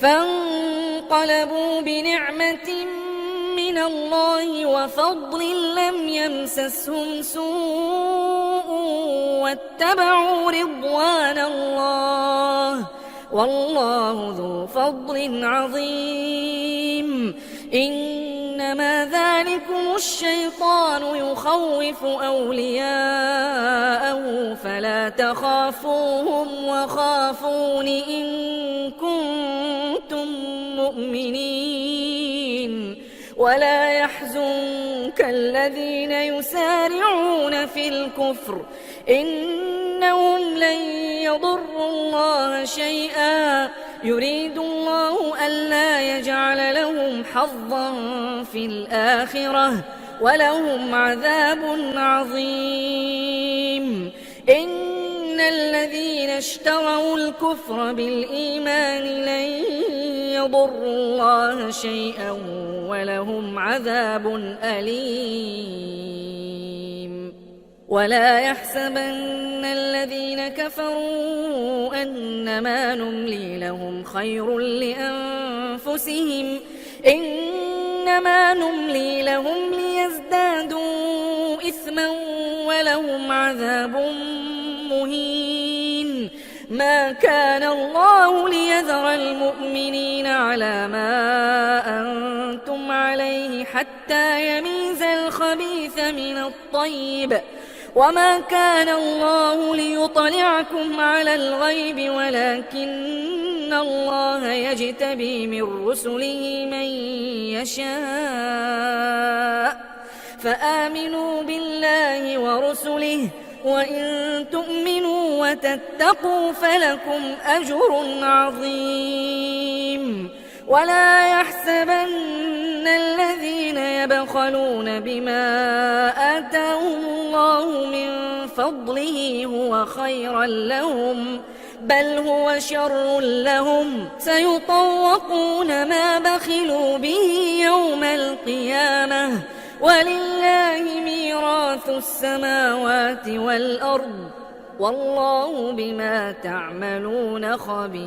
فانقلبوا بنعمة من الله وفضل لم يمسسهم سوء واتبعوا رضوان الله والله ذو فضل عظيم. إنما ذلكم الشيطان يخوف أولياءه فلا تخافوهم وخافون إن كنتم مؤمنين. ولا يحزنك الذين يسارعون في الكفر إنهم لن يضروا الله شيئا يريد الله ألا يجعل لهم حظا في الآخرة ولهم عذاب عظيم. إن الذين اشتروا الكفر بالإيمان لن يضروا الله شيئا ولهم عذاب أليم. ولا يحسبن الذين كفروا أنما نملي لهم خير لأنفسهم إنما نملي لهم ليزدادوا إثما ولهم عذاب مهين. ما كان الله ليذر المؤمنين على ما أنتم عليه حتى يميز الخبيث من الطيب وما كان الله ليطلعكم على الغيب ولكن الله يجتبي من رسله من يشاء فآمنوا بالله ورسله وإن تؤمنوا وتتقوا فلكم أجر عظيم. ولا يحسبن الذين يبخلون بما آتاهم الله من فضله هو خيرا لهم بل هو شر لهم سيطوقون ما بخلوا به يوم القيامة ولله ميراث السماوات والأرض والله بما تعملون خبير.